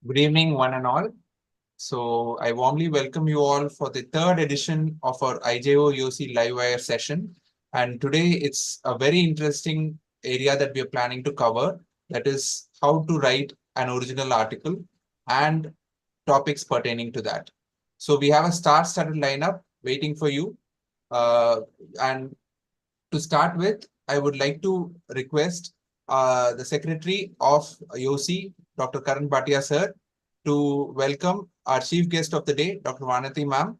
Good evening, one and all. So I warmly welcome you all for the third edition of our IJO YOSI Livewire session. And today it's a very interesting area that we are planning to cover. That is how to write an original article and topics pertaining to that. So we have a star-studded lineup waiting for you. And to start with, I would like to request the Secretary of YOSI, Dr. Karan Bhatia sir, to welcome our chief guest of the day, Dr. Vanati ma'am.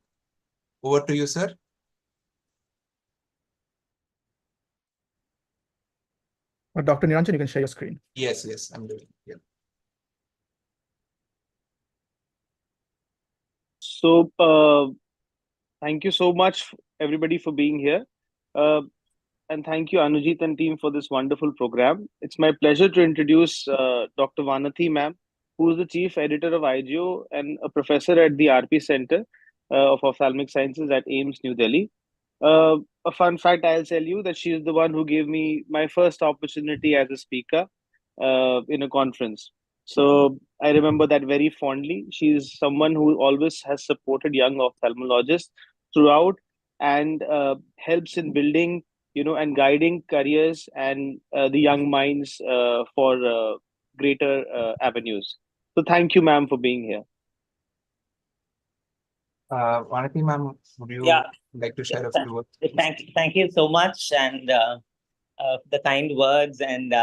Over to you, sir. Dr. Niranjan, you can share your screen. Yes, I'm doing. Yeah. So, thank you so much, everybody, for being here. And thank you, Anujit and team, for this wonderful program. It's my pleasure to introduce Dr. Vanati ma'am, who is the chief editor of IJO and a professor at the RP Center of Ophthalmic Sciences at AIIMS, New Delhi. A fun fact I'll tell you that she is the one who gave me my first opportunity as a speaker in a conference. So I remember that very fondly. She's someone who always has supported young ophthalmologists throughout and helps in building, and guiding careers and the young minds for greater avenues. So thank you, ma'am, for being here. Vanati ma'am, would you like to share a few words? Thank you so much, and the kind words, and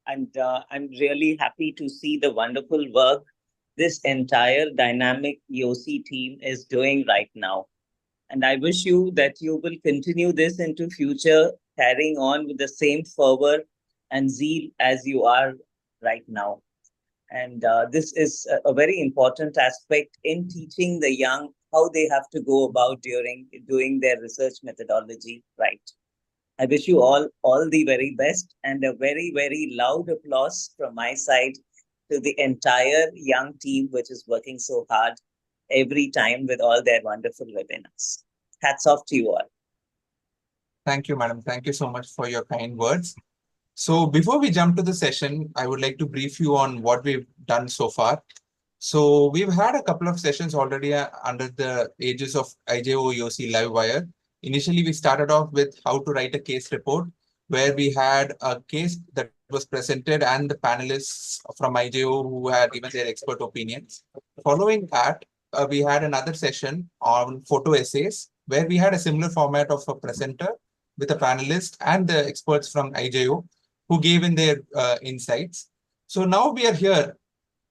I'm really happy to see the wonderful work this entire dynamic YOSI team is doing right now. And I wish you that you will continue this into future, carrying on with the same fervor and zeal as you are right now. And this is a very important aspect in teaching the young how they have to go about during doing their research methodology right. I wish you all the very best, and a very, very loud applause from my side to the entire young team, which is working so hard every time with all their wonderful webinars. Hats off to you all. Thank you, madam. Thank you so much for your kind words. So before we jump to the session, I would like to brief you on what we've done so far. So we've had a couple of sessions already under the aegis of IJO YOSI Livewire. Initially, we started off with how to write a case report, where we had a case that was presented and the panelists from IJO who had given their expert opinions. Following that, we had another session on photo essays, where we had a similar format of a presenter with a panelist and the experts from IJO who gave in their insights. So now we are here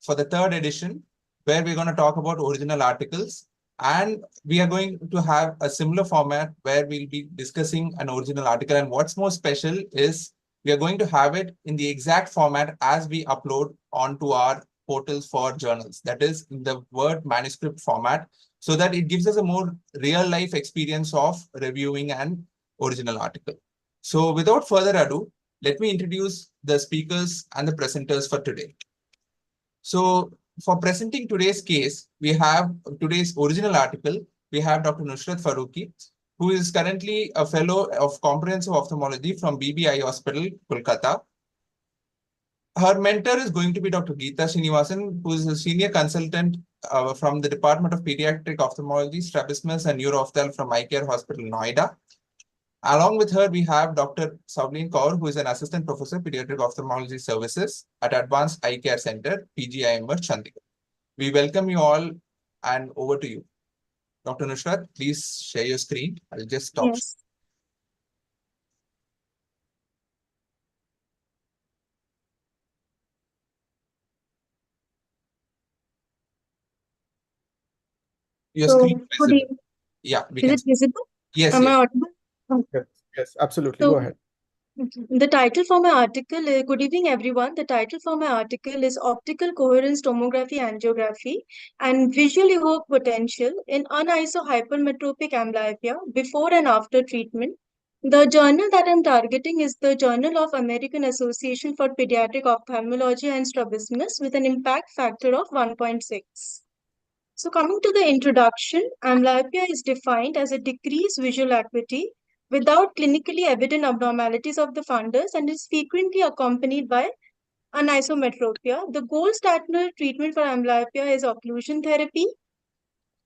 for the third edition, where we're going to talk about original articles. And we are going to have a similar format where we'll be discussing an original article. And what's more special is we are going to have it in the exact format as we upload onto our portals for journals. That is in the Word manuscript format, so that it gives us a more real life experience of reviewing an original article. So without further ado, let me introduce the speakers and the presenters for today. So for presenting today's case, we have today's original article. We have Dr. Nusrat Farooqi, who is currently a fellow of comprehensive ophthalmology from BBI Hospital, Kolkata. Her mentor is going to be Dr. Geeta Srinivasan, who is a senior consultant from the Department of Pediatric Ophthalmology, Strabismus and Neuro-Ophthalm from Eye Care Hospital, Noida. Along with her, we have Dr. Savleen Kaur, who is an assistant professor, pediatric ophthalmology services at Advanced Eye Care Center, PGIMR, Chandigarh. We welcome you all, and over to you. Dr. Nusrat, please share your screen. I'll just stop. Yes. Your So, screen is good visible. evening. Yeah, we Is can it see. visible? Yes, Am I yes. audible? Okay. Yes, absolutely. So, Go ahead. The title for my article is, good evening everyone. The title for my article is Optical Coherence Tomography Angiography and Visual Evoked Potential in Unisohypermetropic Amblyopia Before and After Treatment. The journal that I'm targeting is the Journal of American Association for Pediatric Ophthalmology and Strabismus with an impact factor of 1.6. So coming to the introduction, amblyopia is defined as a decreased visual acuity without clinically evident abnormalities of the fundus and is frequently accompanied by anisometropia. The gold standard treatment for amblyopia is occlusion therapy.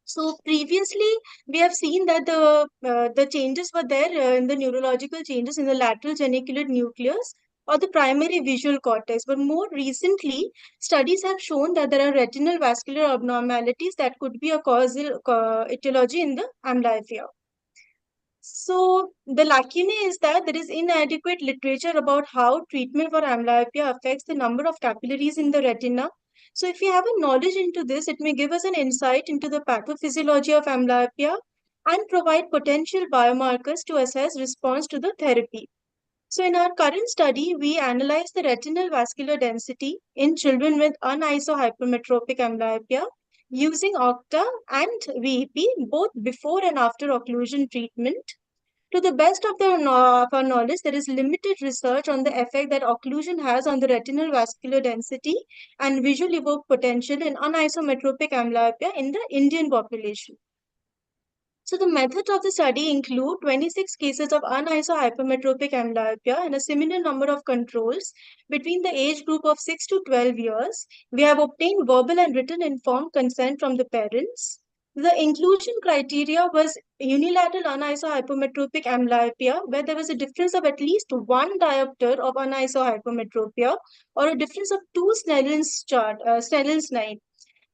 So previously, we have seen that the changes were there in the neurological changes in the lateral geniculate nucleus or the primary visual cortex. But more recently, studies have shown that there are retinal vascular abnormalities that could be a causal etiology in the amblyopia. So the lacunae is that there is inadequate literature about how treatment for amblyopia affects the number of capillaries in the retina. So if we have a knowledge into this, it may give us an insight into the pathophysiology of amblyopia and provide potential biomarkers to assess response to the therapy. So in our current study, we analyzed the retinal vascular density in children with unisohypermetropic amblyopia using OCTA and VEP both before and after occlusion treatment. To the best of our knowledge, there is limited research on the effect that occlusion has on the retinal vascular density and visual evoked potential in unisometropic amblyopia in the Indian population. So the method of the study include 26 cases of unisohypermetropic amblyopia and a similar number of controls between the age group of 6 to 12 years. We have obtained verbal and written informed consent from the parents. The inclusion criteria was unilateral unisohypermetropic amblyopia, where there was a difference of at least one diopter of unisohypermetropia or a difference of two Snellen's line.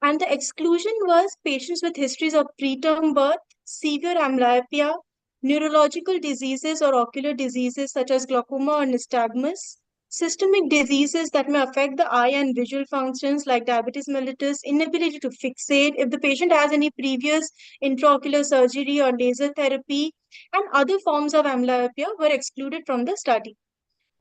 And the exclusion was patients with histories of preterm birth, severe amblyopia, neurological diseases or ocular diseases such as glaucoma or nystagmus, systemic diseases that may affect the eye and visual functions like diabetes mellitus, inability to fixate, if the patient has any previous intraocular surgery or laser therapy, and other forms of amblyopia were excluded from the study.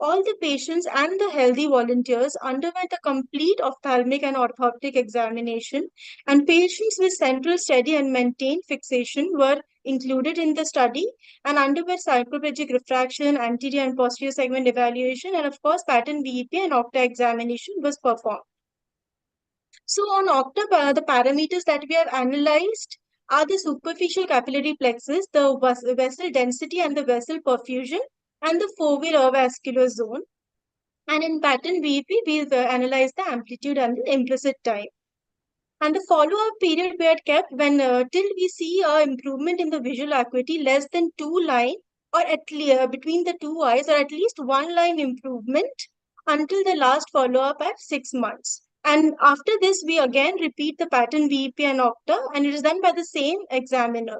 All the patients and the healthy volunteers underwent a complete ophthalmic and orthoptic examination, and patients with central steady and maintained fixation were included in the study and underwent cycloplegic refraction, anterior and posterior segment evaluation, and of course, pattern VEP and OCTA examination was performed. So on OCTA, the parameters that we have analyzed are the superficial capillary plexus, the vessel density and the vessel perfusion, and the foveal vascular zone. And in pattern VEP, we've analyzed the amplitude and the implicit time. And the follow-up period we had kept when till we see an improvement in the visual acuity less than 2 line or at least between the two eyes or at least 1 line improvement until the last follow-up at 6 months. And after this, we again repeat the pattern VEP and OCTA, and it is done by the same examiner.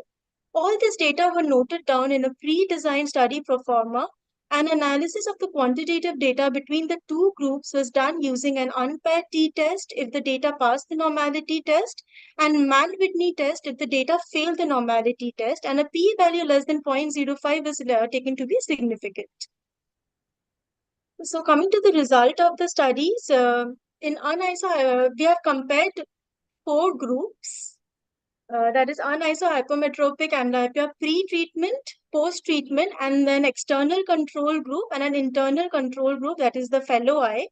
All this data were noted down in a pre-designed study pro forma. An analysis of the quantitative data between the two groups was done using an unpaired t-test if the data passed the normality test, and Mann-Whitney test if the data failed the normality test, and a p-value less than 0.05 was taken to be significant. So coming to the result of the studies, in we have compared 4 groups. That is unisohypermetropic amblyopia pre-treatment, post-treatment, and then external control group and an internal control group, that is the fellow eye.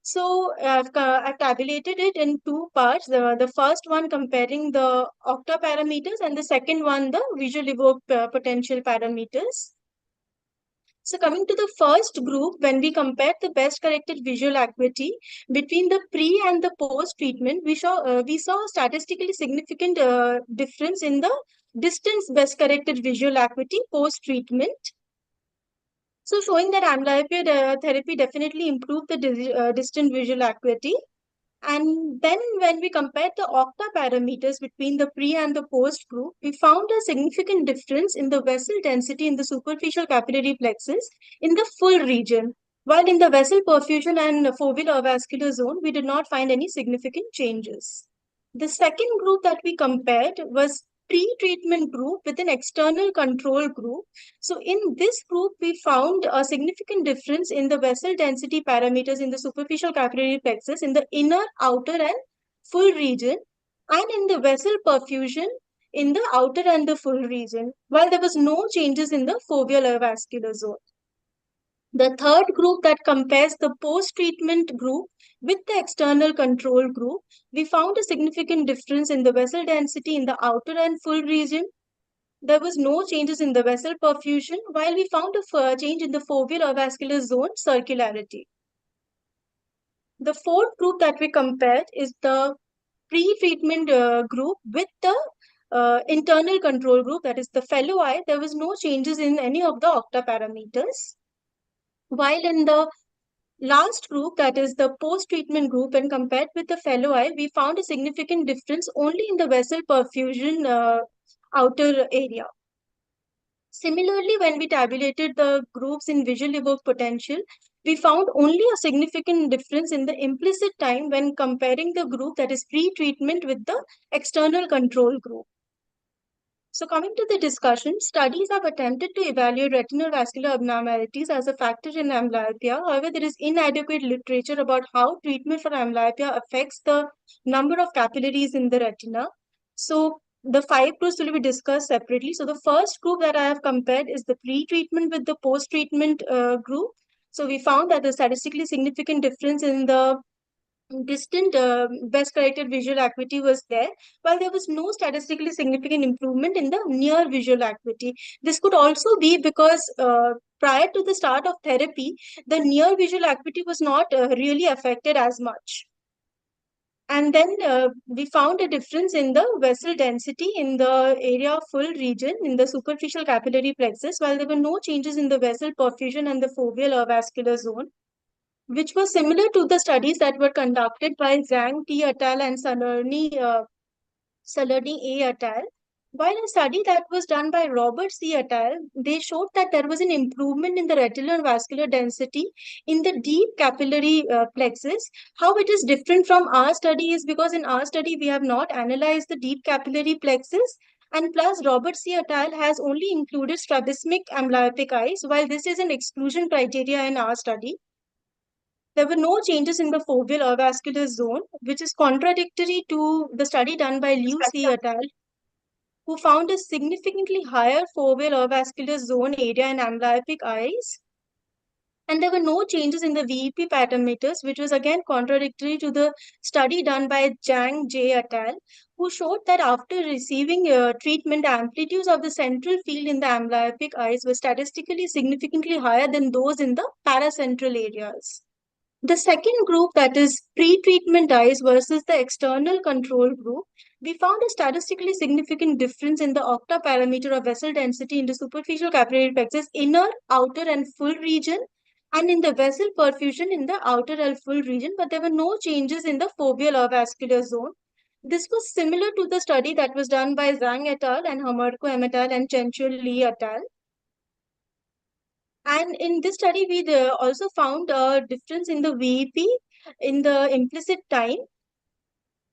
So I've tabulated it in 2 parts. The first one comparing the OCTA parameters and the second one the visual evoked potential parameters. So coming to the first group, when we compared the best corrected visual acuity between the pre and the post treatment, we saw statistically significant difference in the distance best corrected visual acuity post treatment. So showing that amblyopia therapy definitely improved the distant visual acuity. And then when we compared the OCTA parameters between the pre and the post group, we found a significant difference in the vessel density in the superficial capillary plexus in the full region. While in the vessel perfusion and foveal vascular zone, we did not find any significant changes. The second group that we compared was pre-treatment group with an external control group. So in this group, we found a significant difference in the vessel density parameters in the superficial capillary plexus in the inner, outer, and full region, and in the vessel perfusion in the outer and the full region, while there was no changes in the foveal vascular zone. The third group that compares the post-treatment group with the external control group, we found a significant difference in the vessel density in the outer and full region. There was no changes in the vessel perfusion, while we found a change in the foveal vascular zone circularity. The fourth group that we compared is the pre-treatment group with the internal control group, that is the fellow eye. There was no changes in any of the octa parameters. While in the last group, that is the post-treatment group, and compared with the fellow eye, we found a significant difference only in the vessel perfusion outer area. Similarly, when we tabulated the groups in visual evoked potential, we found only a significant difference in the implicit time when comparing the group that is pre-treatment with the external control group. So coming to the discussion, studies have attempted to evaluate retinal vascular abnormalities as a factor in amblyopia. However, there is inadequate literature about how treatment for amblyopia affects the number of capillaries in the retina. So the 5 groups will be discussed separately. So the first group that I have compared is the pre-treatment with the post-treatment group. So we found that the statistically significant difference in the distant best corrected visual acuity was there, while there was no statistically significant improvement in the near visual acuity. This could also be because prior to the start of therapy, the near visual acuity was not really affected as much. And then we found a difference in the vessel density in the area of full region in the superficial capillary plexus, while there were no changes in the vessel perfusion and the foveal avascular zone, which was similar to the studies that were conducted by Zhang T. et al. And Salerni A. et al. While a study that was done by Robert C. et al., they showed that there was an improvement in the retinal and vascular density in the deep capillary plexus. How it is different from our study is because in our study, we have not analyzed the deep capillary plexus. And plus, Robert C. et al. Has only included strabismic amblyopic eyes, while this is an exclusion criteria in our study. There were no changes in the foveal avascular zone, which is contradictory to the study done by Liu C. et al., who found a significantly higher foveal avascular zone area in amblyopic eyes. And there were no changes in the VEP parameters, which was again contradictory to the study done by Zhang J. et al., who showed that after receiving treatment, the amplitudes of the central field in the amblyopic eyes were statistically significantly higher than those in the paracentral areas. The second group, that is pre-treatment eyes versus the external control group, we found a statistically significant difference in the octa parameter of vessel density in the superficial capillary plexus inner, outer, and full region, and in the vessel perfusion in the outer and full region, but there were no changes in the foveal avascular zone. This was similar to the study that was done by Zhang et al. And Hamarko M. et al. And Chenchul Li et al. And in this study, we also found a difference in the VEP in the implicit time.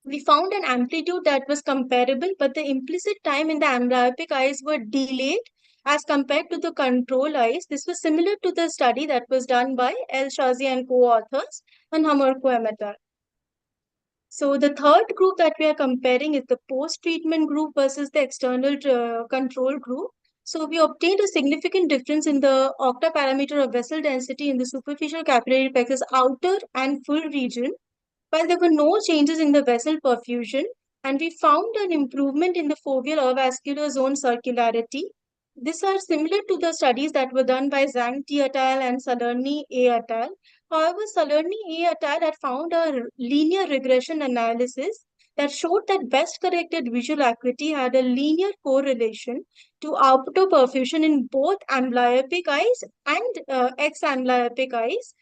We found an amplitude that was comparable, but the implicit time in the amblyopic eyes were delayed as compared to the control eyes. This was similar to the study that was done by El Shazi and co-authors and Hamarko M. et al. So the third group that we are comparing is the post-treatment group versus the external control group. So we obtained a significant difference in the octa parameter of vessel density in the superficial capillary plexus outer and full region, while there were no changes in the vessel perfusion, and we found an improvement in the foveal avascular zone circularity. These are similar to the studies that were done by Zhang T. et al. And Salerni A. et al. However, Salerni A. et al. Had found a linear regression analysis that showed that best corrected visual acuity had a linear correlation to autoperfusion in both amblyopic eyes and ex-amblyopic eyes.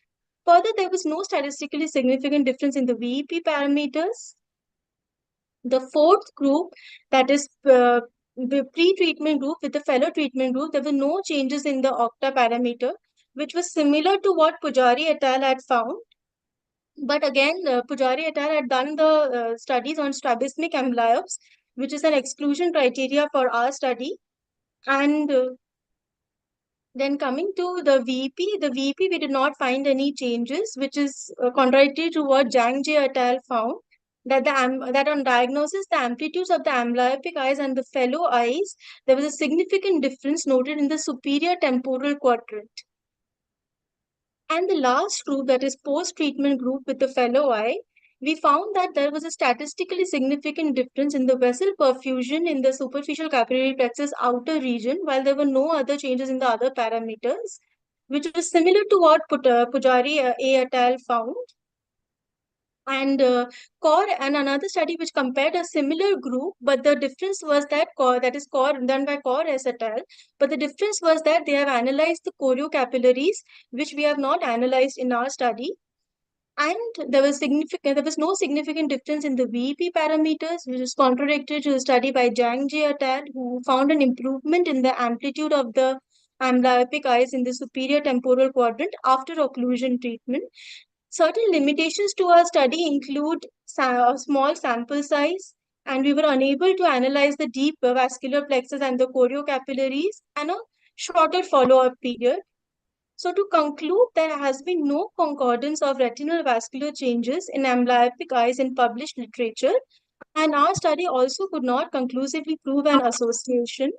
Further, there was no statistically significant difference in the VEP parameters. The fourth group, that is the pre-treatment group with the fellow treatment group, there were no changes in the octa parameter, which was similar to what Pujari et al. Had found. But again, Pujari et al. Had done the studies on strabismic amblyopes, which is an exclusion criteria for our study. And then coming to the VEP, we did not find any changes, which is contradictory to what Zhang J et al. Found, that that on diagnosis, the amplitudes of the amblyopic eyes and the fellow eyes, there was a significant difference noted in the superior temporal quadrant. And the last group, that is post-treatment group with the fellow eye, we found that there was a statistically significant difference in the vessel perfusion in the superficial capillary plexus outer region, while there were no other changes in the other parameters, which was similar to what Pujari A et al. Found. And core and another study which compared a similar group, but the difference was that core, that is core done by core et al. But the difference was that they have analyzed the choriocapillaries, which we have not analyzed in our study. And there was no significant difference in the VEP parameters, which is contradictory to the study by Zhang Jie et al., who found an improvement in the amplitude of the amblyopic eyes in the superior temporal quadrant after occlusion treatment. Certain limitations to our study include a small sample size, and we were unable to analyze the deep vascular plexus and the choriocapillaries and a shorter follow-up period. So to conclude, there has been no concordance of retinal vascular changes in amblyopic eyes in published literature, and our study also could not conclusively prove an association.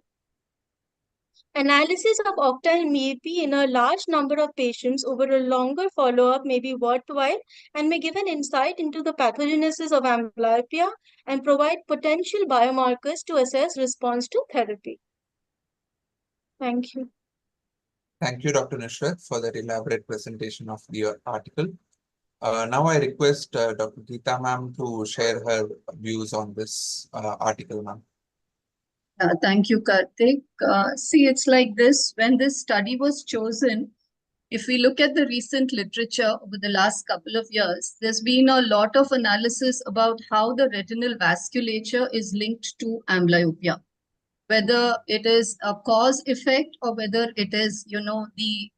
Analysis of octal MEP in a large number of patients over a longer follow-up may be worthwhile and may give an insight into the pathogenesis of amblyopia and provide potential biomarkers to assess response to therapy. Thank you. Thank you, Dr. Nusrat, for that elaborate presentation of the article. Now I request Dr. Geeta ma'am to share her views on this article, ma'am. Thank you, Karthik. See, it's like this. When this study was chosen, if we look at the recent literature over the last couple of years, there's been a lot of analysis about how the retinal vasculature is linked to amblyopia, whether it is a cause effect or whether it is, the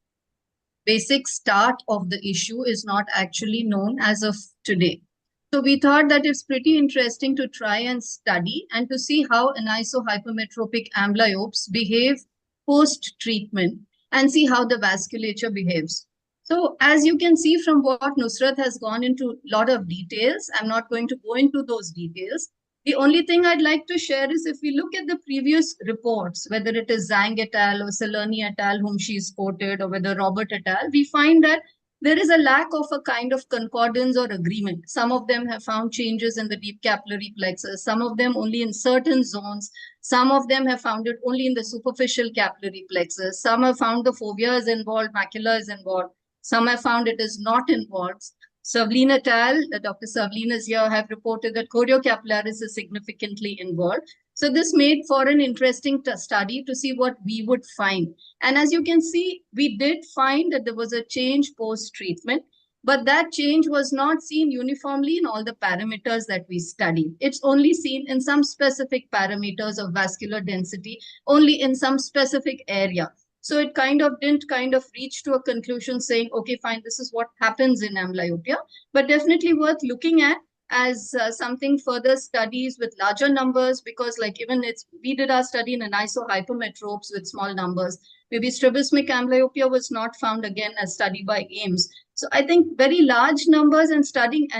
basic start of the issue is not actually known as of today. So we thought that it's pretty interesting to try and study and to see how anisohypermetropic amblyopes behave post-treatment and see how the vasculature behaves. So as you can see from what Nusrat has gone into a lot of details, I'm not going to go into those details. The only thing I'd like to share is if we look at the previous reports, whether it is Zhang et al. Or Saloni et al. Whom she's quoted, or whether Robert et al., we find that there is a lack of a kind of concordance or agreement. Some of them have found changes in the deep capillary plexus, some of them only in certain zones, some of them have found it only in the superficial capillary plexus, some have found the fovea is involved, macula is involved, some have found it is not involved. Savlin et al., Dr. Savlin is here, have reported that choriocapillaris is significantly involved. So this made for an interesting study to see what we would find. And as you can see, we did find that there was a change post-treatment, but that change was not seen uniformly in all the parameters that we studied. It's only seen in some specific parameters of vascular density, only in some specific area. So it didn't reach to a conclusion saying, okay, fine, this is what happens in amblyopia, but definitely worth looking at as something further studies with larger numbers, because we did our study in anisohypermetropes with small numbers. Maybe strabismic amblyopia was not found again as study by Ames. So I think very large numbers and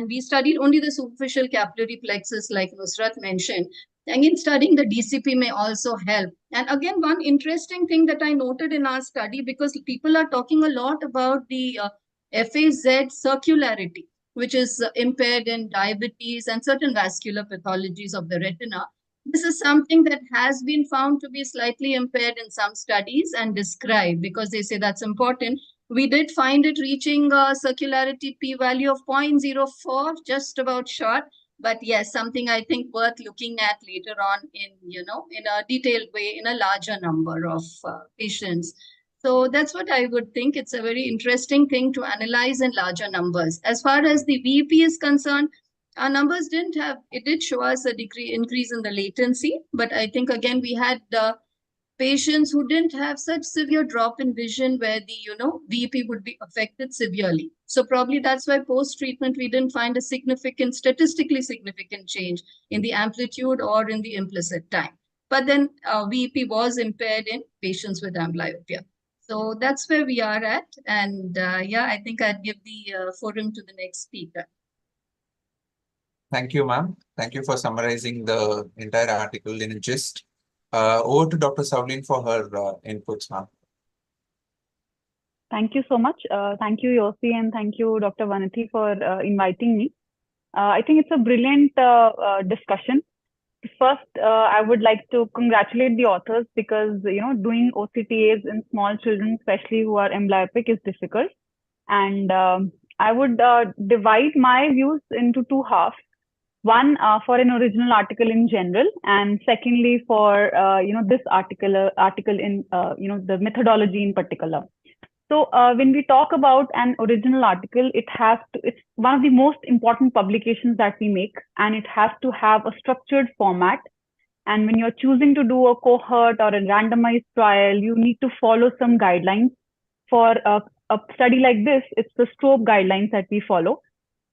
we studied only the superficial capillary plexus like Nusrat mentioned. Again, studying the DCP may also help. And again, one interesting thing that I noted in our study, because people are talking a lot about the FAZ circularity, which is impaired in diabetes and certain vascular pathologies of the retina. This is something that has been found to be slightly impaired in some studies and described because they say that's important. We did find it reaching a circularity p-value of 0.04, just about short. But yes, something I think worth looking at later on in a detailed way in a larger number of patients. So that's what I would think. It's a very interesting thing to analyze in larger numbers. As far as the VEP is concerned, our numbers it did show us a increase in the latency. But I think, again, we had patients who didn't have such severe drop in vision where the VEP would be affected severely. So probably that's why post-treatment we didn't find a statistically significant change in the amplitude or in the implicit time. But then VEP was impaired in patients with amblyopia. So that's where we are at. And I think I'd give the forum to the next speaker. Thank you, ma'am. Thank you for summarizing the entire article in a gist. Over to Dr. Savlin for her inputs, ma'am. Thank you so much. Thank you, YOSI, and thank you, Dr. Vanati, for inviting me. I think it's a brilliant discussion. First, I would like to congratulate the authors because, doing OCTAs in small children, especially who are amblyopic, is difficult. And I would divide my views into two halves. One for an original article in general, and secondly for this article in the methodology in particular. So when we talk about an original article, it's one of the most important publications that we make, and it has to have a structured format. And when you're choosing to do a cohort or a randomized trial, you need to follow some guidelines. For a study like this, it's the STROBE guidelines that we follow.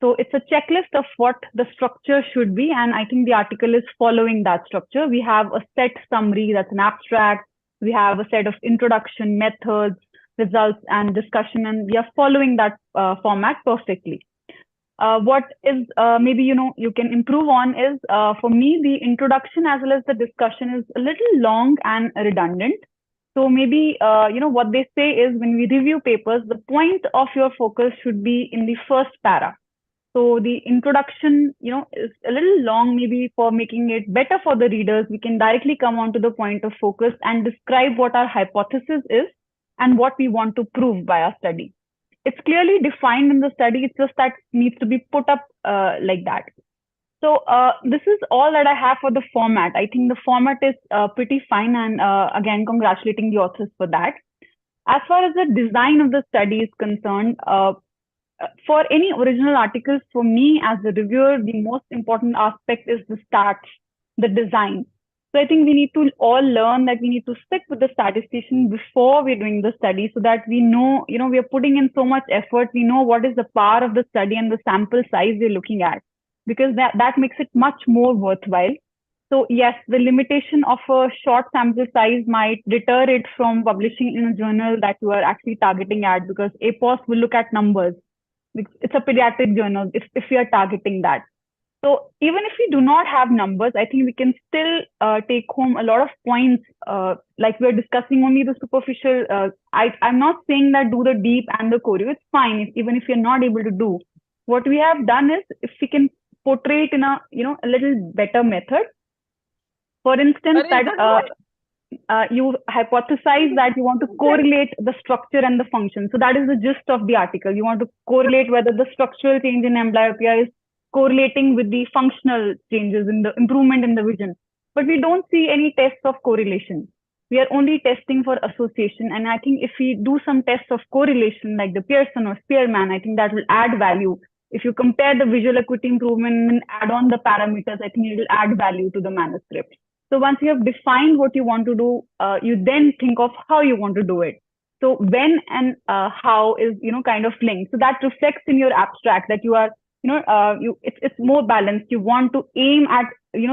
So it's a checklist of what the structure should be, and I think the article is following that structure. We have a set summary, that's an abstract. We have a set of introduction, methods, results, and discussion, and we are following that format perfectly. What is maybe you can improve on is, for me, the introduction as well as the discussion is a little long and redundant. So maybe what they say is, when we review papers, the point of your focus should be in the first para. So the introduction, is a little long, maybe for making it better for the readers. We can directly come on to the point of focus and describe what our hypothesis is and what we want to prove by our study. It's clearly defined in the study. It's just that needs to be put up like that. So this is all that I have for the format. I think the format is pretty fine, and again, congratulating the authors for that. As far as the design of the study is concerned, for any original articles, for me as a reviewer, the most important aspect is the stats, the design. So I think we need to all learn that we need to stick with the statistician before we're doing the study, so that we know, we are putting in so much effort. We know what is the power of the study and the sample size we're looking at, because that makes it much more worthwhile. So yes, the limitation of a short sample size might deter it from publishing in a journal that you are actually targeting at, because APOS will look at numbers. It's a pediatric journal if we are targeting that. So even if we do not have numbers, I think we can still take home a lot of points. Like we're discussing only the superficial. I'm not saying that do the deep and the choreo. It's fine even if you're not able to do. What we have done is, if we can portray it in a a little better method. For instance, you hypothesize that you want to correlate the structure and the function. So that is the gist of the article. You want to correlate whether the structural change in amblyopia is correlating with the functional changes in the improvement in the vision. But we don't see any tests of correlation. We are only testing for association. And I think if we do some tests of correlation, like the Pearson or Spearman, I think that will add value. If you compare the visual acuity improvement and add on the parameters, I think it will add value to the manuscript. So once you have defined what you want to do, you then think of how you want to do it. So when and how is kind of linked. So that reflects in your abstract that you are it's more balanced. You want to aim at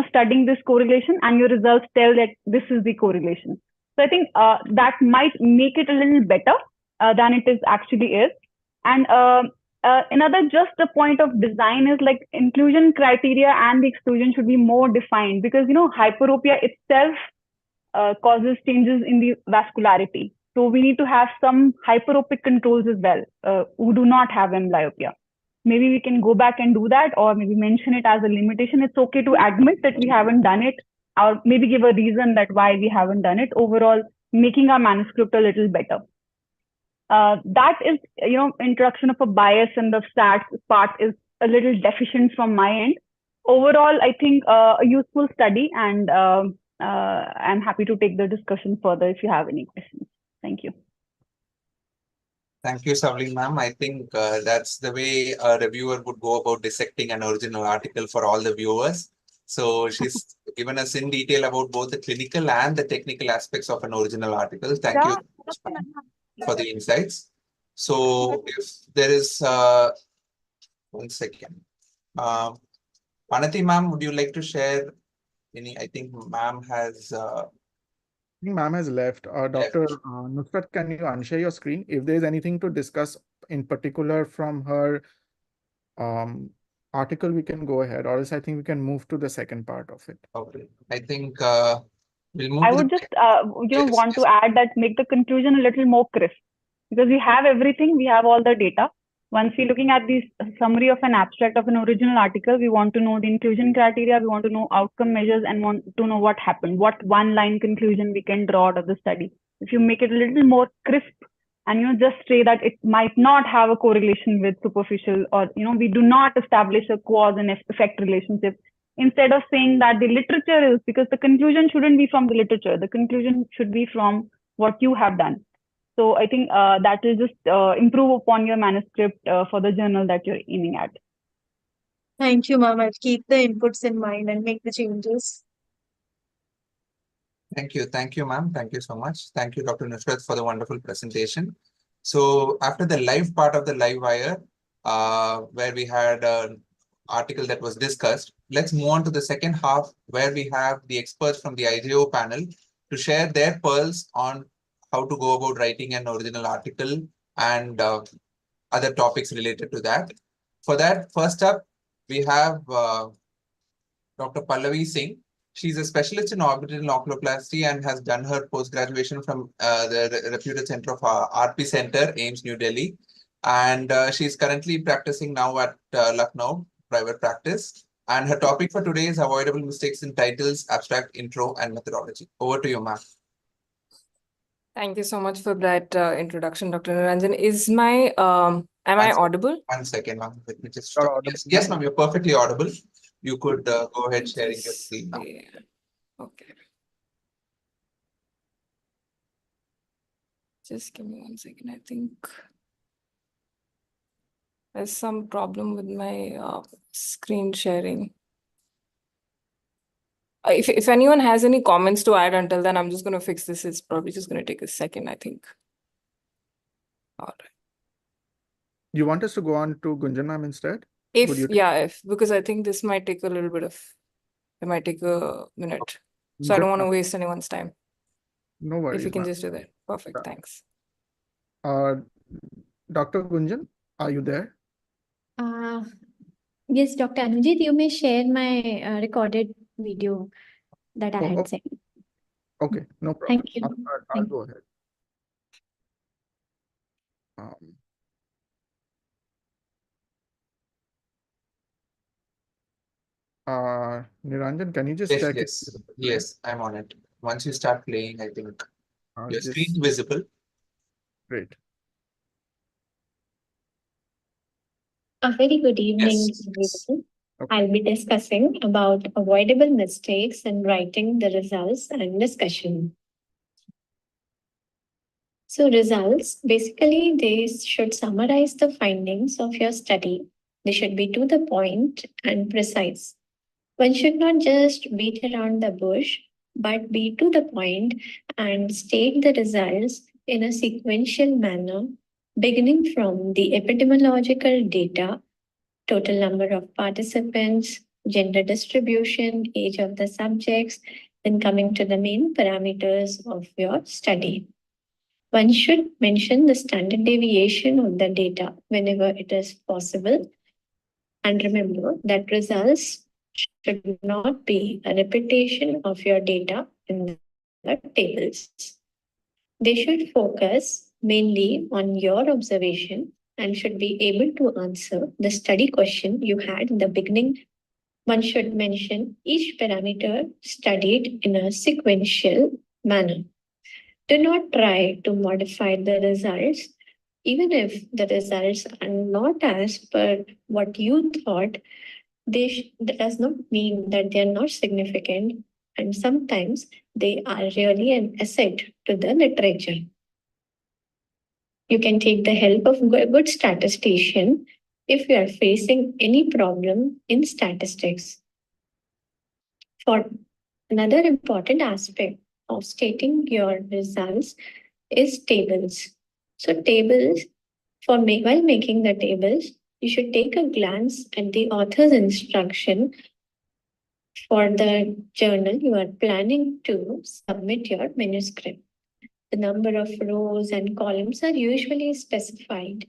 studying this correlation, and your results tell that this is the correlation. So I think that might make it a little better than it actually is. And another just a point of design is, like, inclusion criteria and the exclusion should be more defined, because hyperopia itself causes changes in the vascularity. So we need to have some hyperopic controls as well who do not have amblyopia. Maybe we can go back and do that, or maybe mention it as a limitation. It's okay to admit that we haven't done it, or maybe give a reason that why we haven't done it. Overall, making our manuscript a little better. That is, introduction of a bias, and the stats part is a little deficient from my end. Overall, I think a useful study, and I'm happy to take the discussion further if you have any questions. Thank you. Thank you, Savli ma'am. I think that's the way a reviewer would go about dissecting an original article for all the viewers. So she's given us in detail about both the clinical and the technical aspects of an original article. Thank you for the insights. So if there is 1 second. Panati ma'am, would you like to share any? I think ma'am has Ma'am has left. Dr. Nusrat, can you unshare your screen? If there is anything to discuss in particular from her article, we can go ahead, or else I think we can move to the second part of it. Okay. I think we'll move. I would just want to add that make the conclusion a little more crisp, because we have everything, we have all the data. Once we're looking at the summary of an abstract of an original article, we want to know the inclusion criteria, we want to know outcome measures, and want to know what happened, what one-line conclusion we can draw out of the study. If you make it a little more crisp, and just say that it might not have a correlation with superficial, or we do not establish a cause and effect relationship, instead of saying that the literature is, because the conclusion shouldn't be from the literature, the conclusion should be from what you have done. So I think that will just improve upon your manuscript for the journal that you're aiming at. Thank you, ma'am. I'll keep the inputs in mind and make the changes. Thank you, ma'am. Thank you so much. Thank you, Dr. Nusrat, for the wonderful presentation. So after the live part of the Livewire, where we had an article that was discussed, let's move on to the second half, where we have the experts from the IJO panel to share their pearls on how to go about writing an original article and other topics related to that. For that, first up, we have Dr. Pallavi Singh. She's a specialist in orbital oculoplasty and has done her post-graduation from the reputed center of RP Center, AIIMS, New Delhi. And she's currently practicing now at Lucknow, private practice. And her topic for today is avoidable mistakes in titles, abstract intro, and methodology. Over to you, ma'am. Thank you so much for that introduction, Dr. Niranjan. Is my, am I audible? 1 second, ma'am. Let me just stop. Yes, ma'am, you're perfectly audible. You could go ahead sharing your screen now. Yeah. Okay. Just give me 1 second. I think there's some problem with my screen sharing. If anyone has any comments to add until then, I'm just going to fix this. It's probably just going to take a second, I think. All right. You want us to go on to Gunjan ma'am instead? Because I think this might take a little bit of, it might take a minute. So I don't want to waste anyone's time. No worries. If you can just do that. Perfect. Yeah. Thanks. Dr. Gunjan, are you there? Yes, Dr. Anujit, you may share my recorded video that I had sent. Okay, no problem. Thank you. I'll go ahead. Niranjan, can you just check? Yes, I'm on it. Once you start playing, I think your screen is visible. Great. A very good evening, everyone. I'll be discussing about avoidable mistakes in writing the results and discussion. So results, basically, they should summarize the findings of your study. They should be to the point and precise. One should not just beat around the bush, but be to the point and state the results in a sequential manner, beginning from the epidemiological data, total number of participants, gender distribution, age of the subjects, then coming to the main parameters of your study. One should mention the standard deviation of the data whenever it is possible. And remember that results should not be a repetition of your data in the tables. They should focus mainly on your observation and should be able to answer the study question you had in the beginning. One should mention each parameter studied in a sequential manner. Do not try to modify the results, even if the results are not as per what you thought. That does not mean that they are not significant, and sometimes they are really an asset to the literature. You can take the help of a good statistician if you are facing any problem in statistics. For another important aspect of stating your results is tables. So tables, while making the tables, you should take a glance at the author's instruction for the journal you are planning to submit your manuscript. The number of rows and columns are usually specified.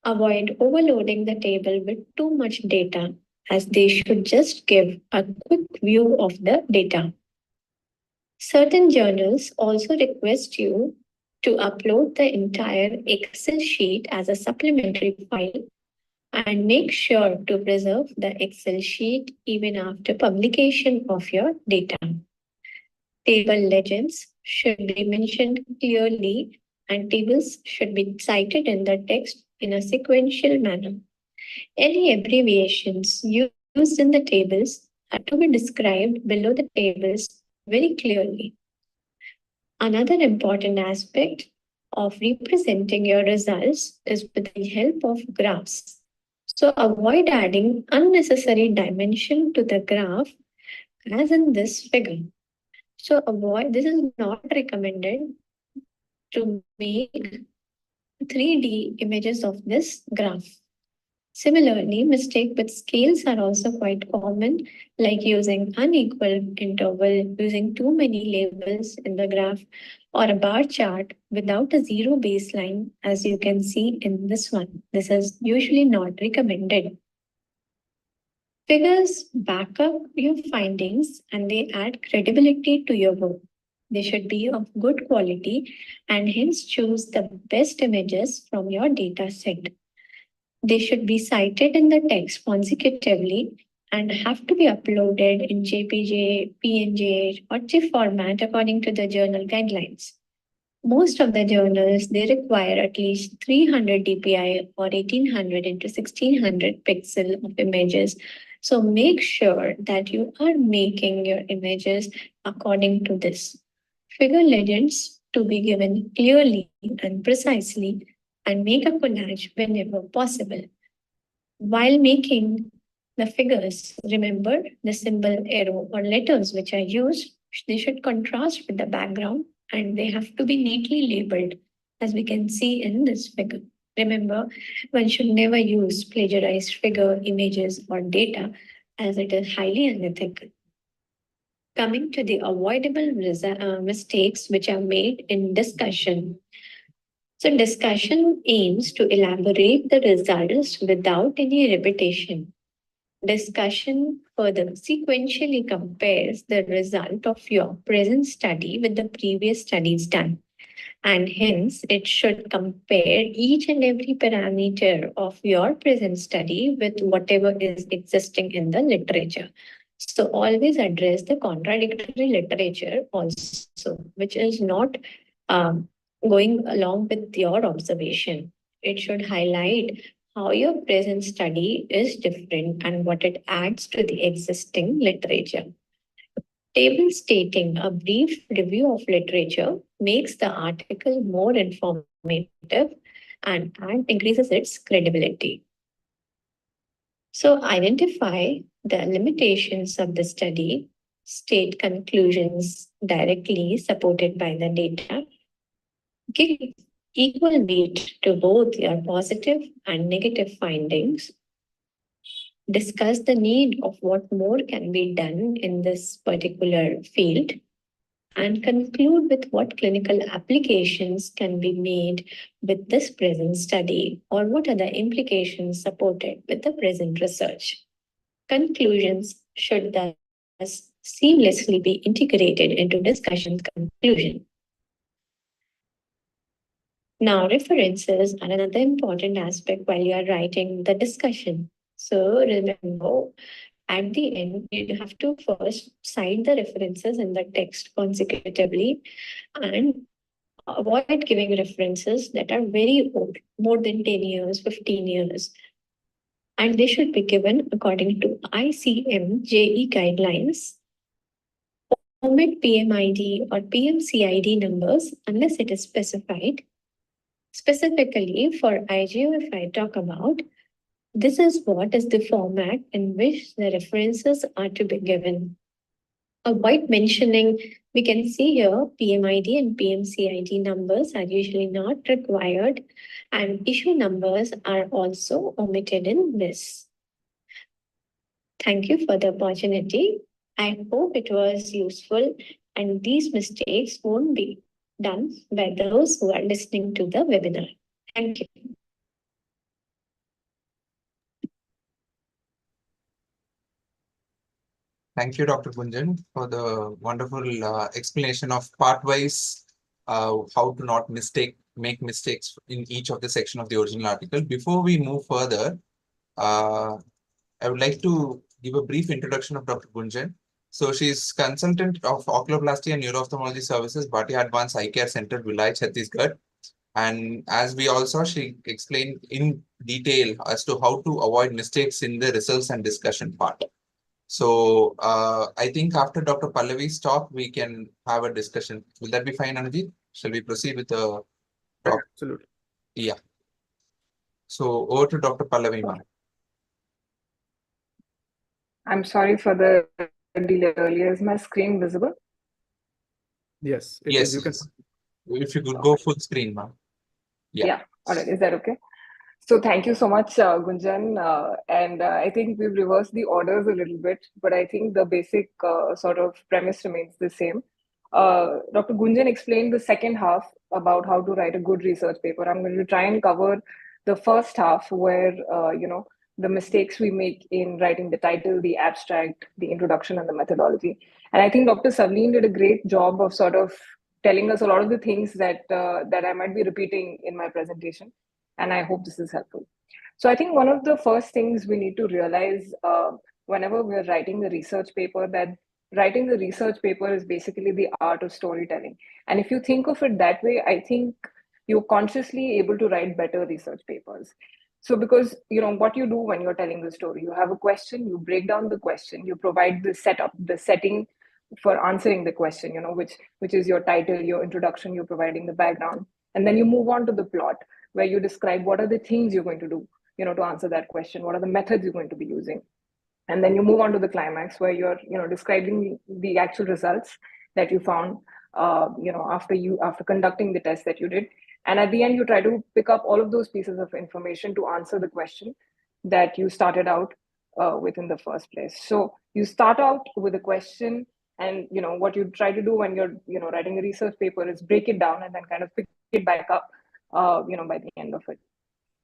Avoid overloading the table with too much data, as they should just give a quick view of the data. Certain journals also request you to upload the entire Excel sheet as a supplementary file, and make sure to preserve the Excel sheet even after publication of your data. Table legends should be mentioned clearly and tables should be cited in the text in a sequential manner. Any abbreviations used in the tables are to be described below the tables very clearly. Another important aspect of representing your results is with the help of graphs. So avoid adding unnecessary dimension to the graph as in this figure. So this is not recommended to make 3D images of this graph. Similarly, mistakes with scales are also quite common, like using unequal interval, using too many labels in the graph, or a bar chart without a zero baseline, as you can see in this one. This is usually not recommended. Figures back up your findings and they add credibility to your work. They should be of good quality and hence choose the best images from your data set. They should be cited in the text consecutively and have to be uploaded in JPG, PNG, or TIFF format according to the journal guidelines. Most of the journals, they require at least 300 dpi or 1800 into 1600 pixel of images. So make sure that you are making your images according to this. Figure legends to be given clearly and precisely, and make a collage whenever possible. While making the figures, remember the symbol, arrow, or letters which are used, they should contrast with the background and they have to be neatly labeled, as we can see in this figure. Remember, one should never use plagiarized figure, images, or data, as it is highly unethical. Coming to the avoidable mistakes which are made in discussion. So discussion aims to elaborate the results without any repetition. Discussion further sequentially compares the result of your present study with the previous studies done. And hence, it should compare each and every parameter of your present study with whatever is existing in the literature. So always address the contradictory literature also, which is not going along with your observation. It should highlight how your present study is different and what it adds to the existing literature. Table stating a brief review of literature makes the article more informative and increases its credibility. So identify the limitations of the study, state conclusions directly supported by the data, give equal weight to both your positive and negative findings, discuss the need of what more can be done in this particular field, and conclude with what clinical applications can be made with this present study or what are the implications supported with the present research. Conclusions should thus seamlessly be integrated into discussion conclusion. Now, references are another important aspect while you are writing the discussion. So remember, at the end, you have to first cite the references in the text consecutively and avoid giving references that are very old, more than 10 years, 15 years. And they should be given according to ICMJE guidelines. Omit PMID or PMCID numbers unless it is specified. Specifically for IJO, if I talk about, this is what is the format in which the references are to be given. Avoid mentioning, we can see here PMID and PMCID numbers are usually not required and issue numbers are also omitted in this. Thank you for the opportunity. I hope it was useful and these mistakes won't be done by those who are listening to the webinar. Thank you. Thank you, Dr. Gunjan, for the wonderful explanation of part-wise how to not make mistakes in each of the section of the original article. Before we move further, I would like to give a brief introduction of Dr. Gunjan. So she's consultant of oculoplasty and neuro-ophthalmology services, Bhatia Advanced Eye Care Center, Vilai, Chhattisgarh. And as we also, she explained in detail as to how to avoid mistakes in the results and discussion part. So I think after Dr. Pallavi's talk, we can have a discussion. Will that be fine, Anujit? Shall we proceed with the talk? Absolutely. Yeah. So over to Dr. Pallavi, ma'am. I'm sorry for the delay earlier. Is my screen visible? Yes, it Yes, is. You can. yes. If you could go full screen, ma'am. Yeah. All right. Is that okay? So thank you so much, Gunjan. And I think we've reversed the orders a little bit, but I think the basic sort of premise remains the same. Dr. Gunjan explained the second half about how to write a good research paper. I'm going to try and cover the first half where, the mistakes we make in writing the title, the abstract, the introduction, and the methodology. And I think Dr. Savleen did a great job of sort of telling us a lot of the things that that I might be repeating in my presentation. And I hope this is helpful. So I think one of the first things we need to realize whenever we're writing a research paper, that writing the research paper is basically the art of storytelling. And if you think of it that way, I think you're consciously able to write better research papers. So because what you do when you're telling the story, you have a question, you break down the question, you provide the setup, the setting for answering the question, which is your title, your introduction, you're providing the background, and then you move on to the plot where you describe what are the things you're going to do, to answer that question, what are the methods you're going to be using. And then you move on to the climax where you're, describing the actual results that you found, after conducting the test that you did. And at the end, you try to pick up all of those pieces of information to answer the question that you started out with in the first place. So you start out with a question, and what you try to do when you're writing a research paper is break it down and then kind of pick it back up by the end of it.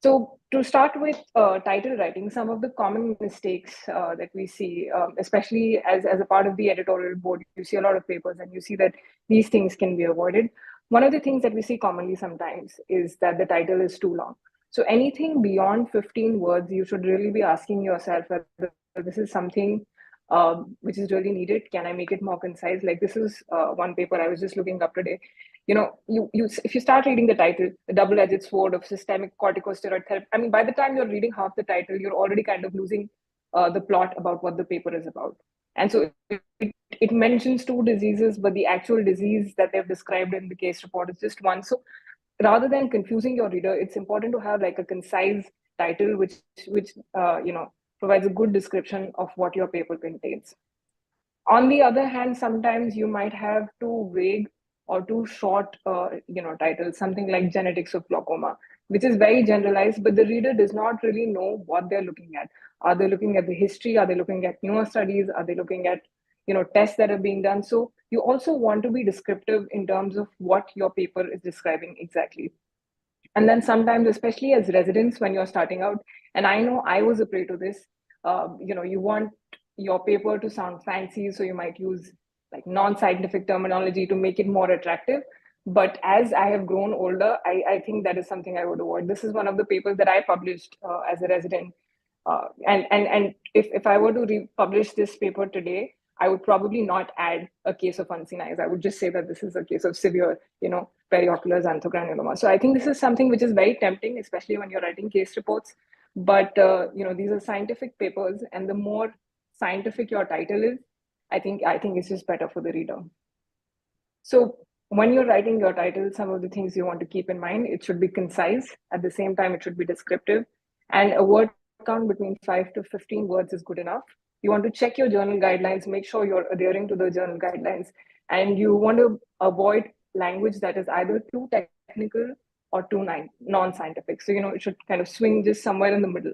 So to start with title writing, some of the common mistakes that we see, especially as a part of the editorial board, you see a lot of papers and you see that these things can be avoided. One of the things that we see commonly sometimes is that the title is too long. So anything beyond 15 words, you should really be asking yourself whether this is something which is really needed. Can I make it more concise? Like this is one paper I was just looking up today. You if you start reading the title, the double-edged sword of systemic corticosteroid therapy, I mean, by the time you're reading half the title, you're already kind of losing the plot about what the paper is about. And so it mentions two diseases, but the actual disease that they've described in the case report is just one. So rather than confusing your reader, it's important to have like a concise title which provides a good description of what your paper contains. On the other hand, sometimes you might have too vague or too short titles, something like genetics of glaucoma, which is very generalized, but the reader does not really know what they're looking at. Are they looking at the history? Are they looking at newer studies? Are they looking at tests that are being done? So you also want to be descriptive in terms of what your paper is describing exactly. And then sometimes, especially as residents, when you're starting out, and I know I was a prey to this, you want your paper to sound fancy, so you might use like non-scientific terminology to make it more attractive. But as I have grown older, I think that is something I would avoid. This is one of the papers that I published as a resident. And if I were to republish this paper today, I would probably not add a case of unseen eyes. I would just say that this is a case of severe, periocular xanthogranuloma. So I think this is something which is very tempting, especially when you're writing case reports. But these are scientific papers, and the more scientific your title is, I think it's just better for the reader. So when you're writing your title, some of the things you want to keep in mind: it should be concise. At the same time, it should be descriptive, and a word count between 5 to 15 words is good enough. You want to check your journal guidelines, make sure you're adhering to the journal guidelines, and you want to avoid language that is either too technical or too non-scientific. So, it should kind of swing just somewhere in the middle.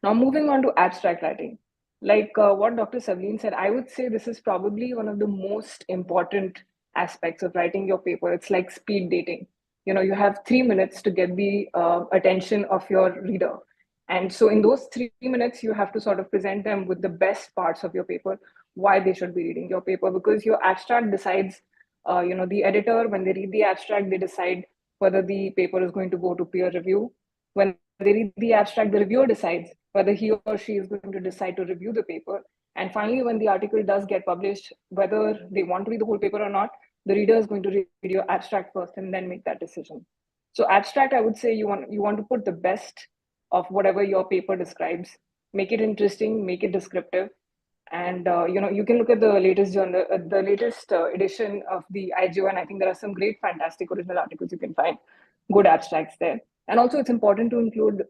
Now, moving on to abstract writing. Like what Dr. Savleen said, I would say this is probably one of the most important aspects of writing your paper. It's like speed dating. You have 3 minutes to get the attention of your reader. And so in those 3 minutes, you have to sort of present them with the best parts of your paper, why they should be reading your paper, because your abstract decides, the editor, when they read the abstract, they decide whether the paper is going to go to peer review. When they read the abstract, the reviewer decides whether he or she is going to decide to review the paper. And finally, when the article does get published, whether they want to read the whole paper or not, the reader is going to read your abstract first and then make that decision. So abstract, I would say you want to put the best of whatever your paper describes, make it interesting, make it descriptive. And you can look at the latest journal, the latest edition of the IJO, and I think there are some great, fantastic original articles you can find, good abstracts there. And also, it's important to include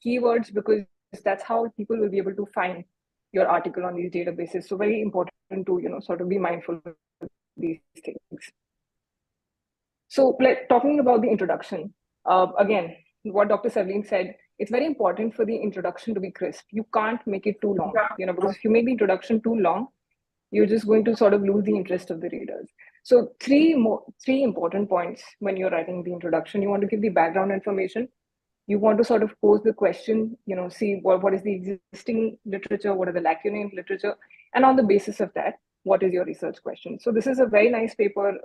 keywords, because that's how people will be able to find your article on these databases. So very important to sort of be mindful of these things. So, talking about the introduction, again, what Dr. Savleen said, it's very important for the introduction to be crisp. You can't make it too long, because if you make the introduction too long, you're just going to sort of lose the interest of the readers. So three important points when you're writing the introduction. You want to give the background information. You want to sort of pose the question, see what is the existing literature, what are the lacunae in literature, and on the basis of that, what is your research question? So this is a very nice paper,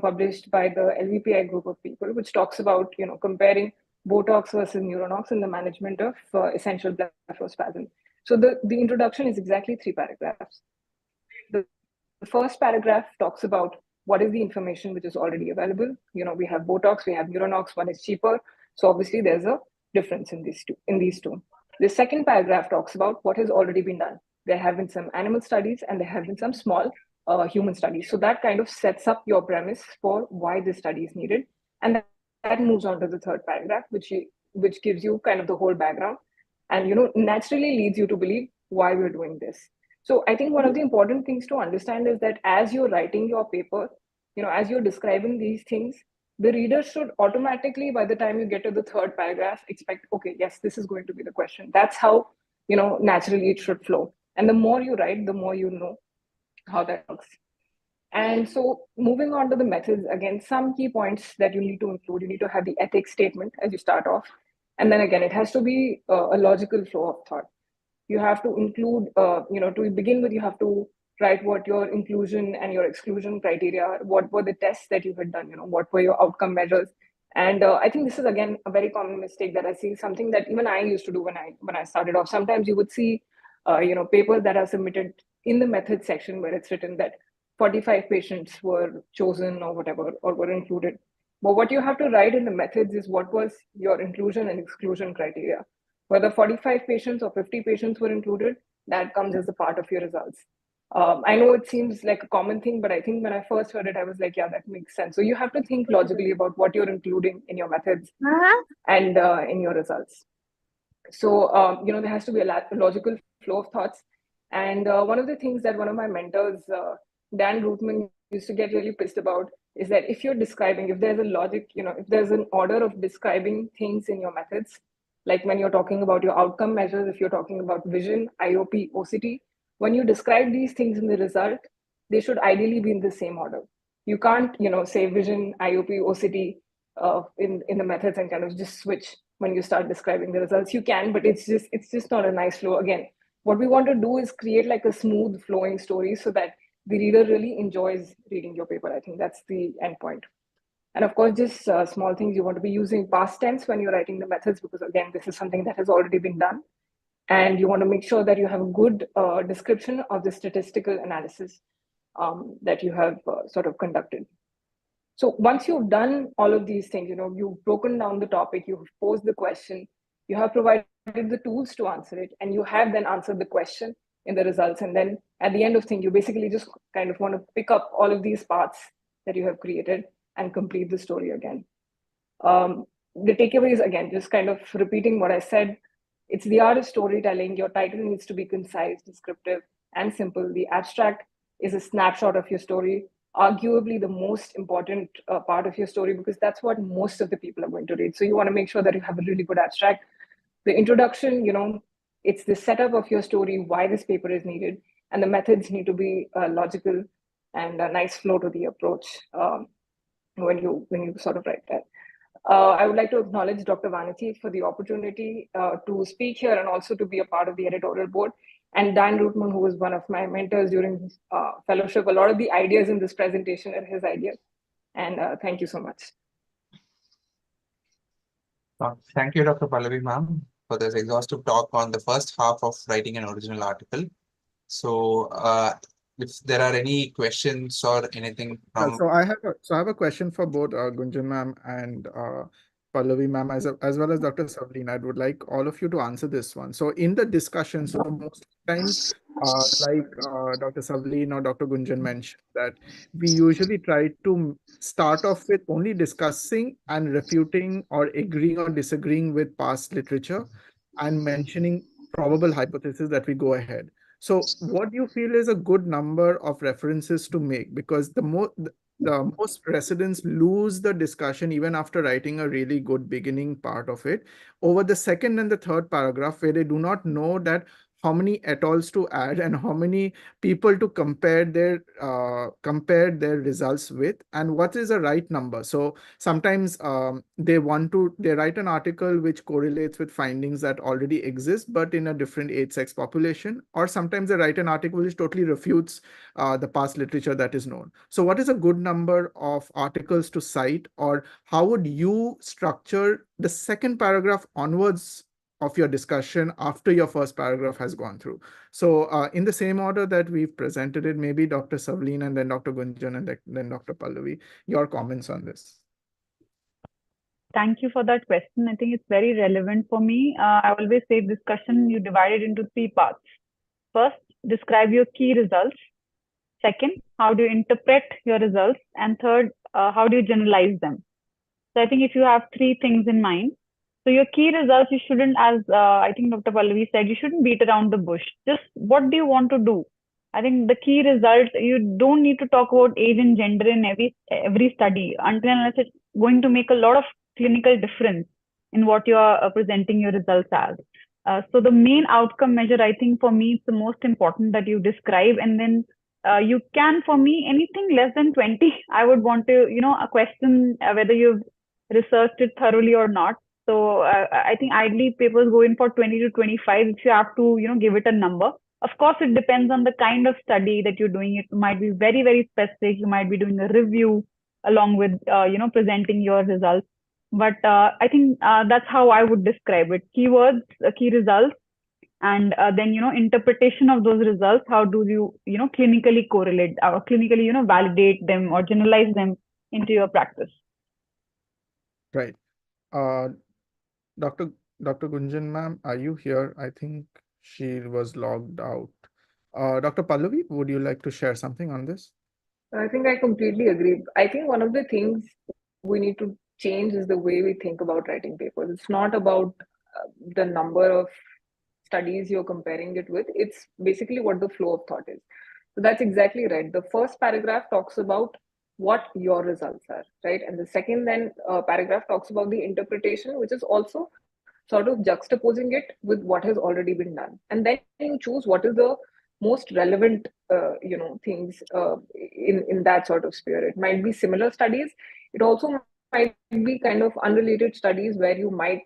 published by the LVPI group of people, which talks about, comparing Botox versus Neuronox in the management of essential blepharospasm. So the introduction is exactly 3 paragraphs. The first paragraph talks about what is the information which is already available. We have Botox, we have Neuronox, one is cheaper. So obviously there's a difference in these two. The second paragraph talks about what has already been done. There have been some animal studies and there have been some small human studies. So that kind of sets up your premise for why this study is needed. And that moves on to the third paragraph, which gives you kind of the whole background and, naturally leads you to believe why we're doing this. So I think one of the important things to understand is that as you're writing your paper, as you're describing these things, the reader should automatically, by the time you get to the third paragraph, expect, okay, yes, this is going to be the question. That's how, naturally it should flow. And the more you write, the more you know how that works. And so moving on to the methods, again, some key points that you need to include. You need to have the ethics statement as you start off. And then again, it has to be a logical flow of thought. You have to include, to begin with, you have to write what your inclusion and your exclusion criteria are, what were the tests that you had done, what were your outcome measures. And I think this is, again, a very common mistake that I see, something that even I used to do when I started off. Sometimes you would see, papers that are submitted in the methods section where it's written that 45 patients were chosen or whatever, or were included. But what you have to write in the methods is what was your inclusion and exclusion criteria. Whether 45 patients or 50 patients were included, that comes as a part of your results. I know it seems like a common thing, but I think when I first heard it, I was like, yeah, that makes sense. So you have to think logically about what you're including in your methods and in your results. So, there has to be a logical flow of thoughts. And one of the things that one of my mentors, Dan Rootman, used to get really pissed about is that if you're describing, if there's a logic, if there's an order of describing things in your methods, like when you're talking about your outcome measures, if you're talking about vision, IOP, OCT, when you describe these things in the result, they should ideally be in the same order. You can't, say vision, IOP, OCT in the methods and kind of just switch when you start describing the results. You can, but it's just not a nice flow. Again, what we want to do is create like a smooth flowing story so that the reader really enjoys reading your paper. I think that's the end point. And of course, just small things, you want to be using past tense when you're writing the methods, because again, this is something that has already been done. And you want to make sure that you have a good description of the statistical analysis that you have sort of conducted. So once you've done all of these things, you've broken down the topic, you've posed the question, you have provided the tools to answer it, and you have then answered the question in the results. And then at the end of things, you basically just kind of want to pick up all of these parts that you have created and complete the story again. The takeaway is, again, just kind of repeating what I said. It's the art of storytelling. Your title needs to be concise, descriptive, and simple. The abstract is a snapshot of your story, arguably the most important part of your story, because that's what most of the people are going to read. So you want to make sure that you have a really good abstract. The introduction, it's the setup of your story, why this paper is needed, and the methods need to be logical and a nice flow to the approach when you sort of write that. I would like to acknowledge Dr. Vanity for the opportunity to speak here and also to be a part of the editorial board. And Dan Rootman, who was one of my mentors during fellowship. A lot of the ideas in this presentation are his ideas. And thank you so much. Thank you, Dr. Pallavi ma'am, for this exhaustive talk on the first half of writing an original article. So if there are any questions or anything Yeah, from. so I have a question for both Gunjan ma'am and Pallavi ma'am as well as Dr. Savleen. I would like all of you to answer this one. So in the discussion, so most times, like Dr. Savleen or Dr. Gunjan mentioned, that we usually try to start off with only discussing and refuting or agreeing or disagreeing with past literature and mentioning probable hypotheses that we go ahead. So what do you feel is a good number of references to make? Because the most residents lose the discussion even after writing a really good beginning part of it over the second and the third paragraph, where they do not know that how many atols to add and how many people to compare their results with, and what is the right number. So sometimes they write an article which correlates with findings that already exist but in a different age sex population, or sometimes they write an article which totally refutes the past literature that is known. So what is a good number of articles to cite, or how would you structure the second paragraph onwards of your discussion after your first paragraph has gone through? So in the same order that we've presented it, maybe Dr. Savleen and then Dr. Gunjan and then Dr. Pallavi, your comments on this. Thank you for that question. I think it's very relevant for me. I always say discussion, you divide it into 3 parts. First, describe your key results. Second, how do you interpret your results? And third, how do you generalize them? So I think if you have 3 things in mind, so your key results, you shouldn't, as I think Dr. Pallavi said, you shouldn't beat around the bush. Just what do you want to do? I think the key results, you don't need to talk about age and gender in every study until unless it's going to make a lot of clinical difference in what you are presenting your results as. So the main outcome measure, I think for me, it's the most important that you describe, and then you can, for me, anything less than 20, I would want to, a question whether you've researched it thoroughly or not. So I think ideally papers go in for 20 to 25 if you have to, give it a number. Of course, it depends on the kind of study that you're doing. It might be very, very specific. You might be doing a review along with, presenting your results. But I think that's how I would describe it. Keywords, key results, and then, interpretation of those results. How do you, clinically correlate or clinically, validate them or generalize them into your practice? Right. Dr. Gunjan ma'am, are you here? I think she was logged out. Dr. Pallavi, would you like to share something on this? I think I completely agree. I think one of the things we need to change is the way we think about writing papers. It's not about the number of studies you're comparing it with. It's basically what the flow of thought is. So that's exactly right. The first paragraph talks about what your results are, right? And the second then paragraph talks about the interpretation, which is also sort of juxtaposing it with what has already been done. And then you choose what is the most relevant, things in that sort of sphere. It might be similar studies. It also might be kind of unrelated studies where you might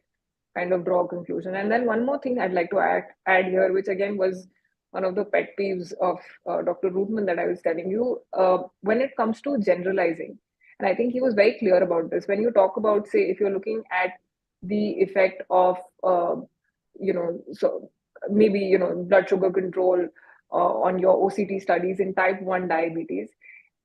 kind of draw a conclusion. And then one more thing I'd like to add here, which again was one of the pet peeves of Dr. Rootman that I was telling you, when it comes to generalizing. And I think he was very clear about this. When you talk about, say, if you're looking at the effect of, so maybe, blood sugar control on your OCT studies in type 1 diabetes,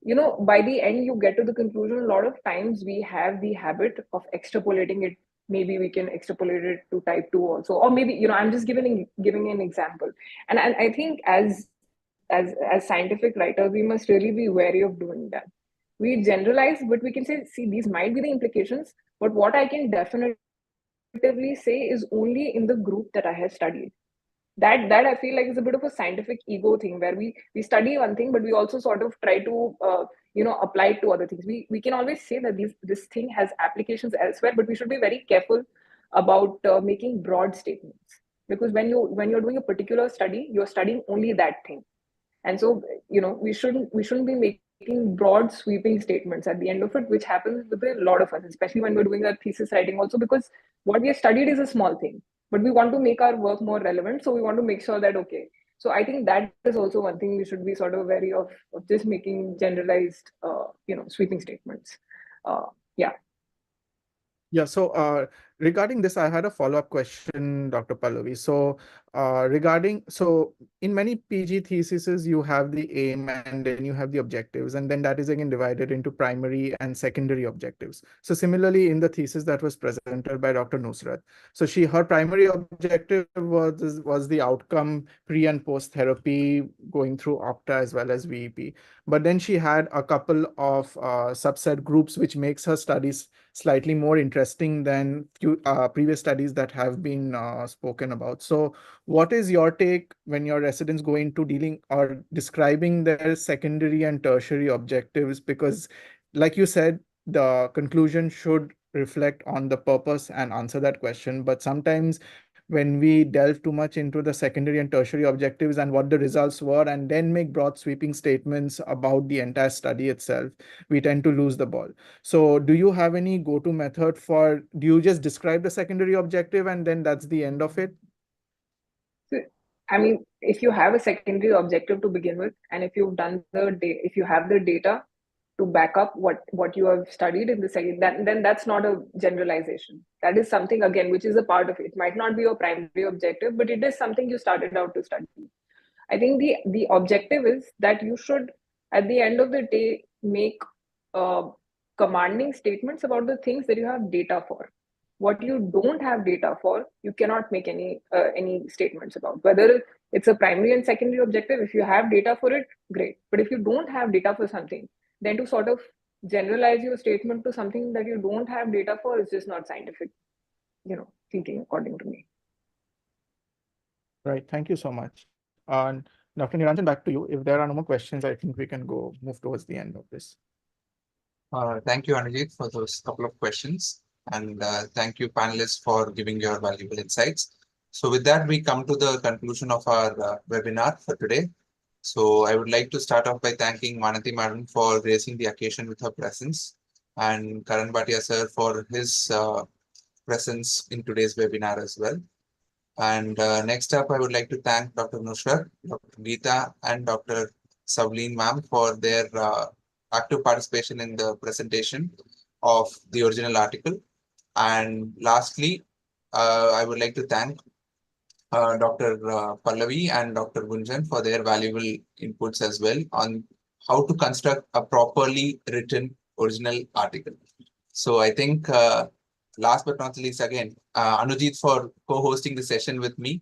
by the end, you get to the conclusion, a lot of times we have the habit of extrapolating it. Maybe we can extrapolate it to type 2 also, or maybe, I'm just giving an example. And I think as scientific writers, we must really be wary of doing that. We generalize, but we can say, see, these might be the implications, but what I can definitively say is only in the group that I have studied. That I feel like is a bit of a scientific ego thing, where we study one thing, but we also sort of try to apply it to other things. We can always say that this thing has applications elsewhere, but we should be very careful about making broad statements, because when you're doing a particular study, you're studying only that thing. And so we shouldn't be making broad sweeping statements at the end of it, which happens with a lot of us, especially when we're doing our thesis writing also, because what we have studied is a small thing, but we want to make our work more relevant. So we want to make sure that, okay, so I think that is also one thing we should be sort of wary of just making generalized, sweeping statements. Yeah. Yeah, so regarding this, I had a follow-up question, Dr. Pallavi. So, in many PG theses, you have the aim and then you have the objectives, and then that is again divided into primary and secondary objectives. So, similarly, in the thesis that was presented by Dr. Nusrat, so her primary objective was the outcome pre and post therapy going through OPTA as well as VEP. But then she had a couple of subset groups, which makes her studies slightly more interesting than previous studies that have been spoken about. So what is your take when your residents go into dealing or describing their secondary and tertiary objectives? Because like you said, the conclusion should reflect on the purpose and answer that question. But sometimes when we delve too much into the secondary and tertiary objectives and what the results were, and then make broad sweeping statements about the entire study itself, we tend to lose the ball. So do you have any go-to method for, do you just describe the secondary objective and then that's the end of it? So, I mean, if you have a secondary objective to begin with, and if you've done if you have the data to back up what you have studied in the second, then that's not a generalization. That is something, again, which is a part of it. It might not be your primary objective, but it is something you started out to study. I think the objective is that you should, at the end of the day, make commanding statements about the things that you have data for. What you don't have data for, you cannot make any statements about. Whether it's a primary and secondary objective, if you have data for it, great. But if you don't have data for something, then to sort of generalize your statement to something that you don't have data for is just not scientific, thinking, according to me. Right. Thank you so much. And Dr. Niranjan, back to you. If there are no more questions, I think we can move towards the end of this. Thank you, Anujit, for those couple of questions. And thank you, panelists, for giving your valuable insights. So with that, we come to the conclusion of our webinar for today. So I would like to start off by thanking Manati Madam for gracing the occasion with her presence, and Karan Bhatia sir for his presence in today's webinar as well. And next up, I would like to thank Dr. Nusrat, Dr. Geeta, and Dr. Savleen ma'am for their active participation in the presentation of the original article. And lastly, I would like to thank Dr. Pallavi and Dr. Gunjan for their valuable inputs as well on how to construct a properly written original article. So I think last but not least, again, Anujit for co-hosting the session with me,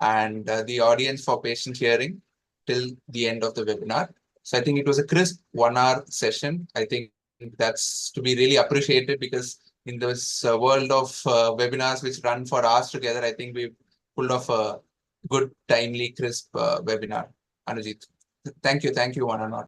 and the audience for patient hearing till the end of the webinar. So I think it was a crisp 1 hour session. I think that's to be really appreciated, because in this world of webinars which run for hours together, I think we've pulled off a good, timely, crisp webinar. Anujit, thank you one and all.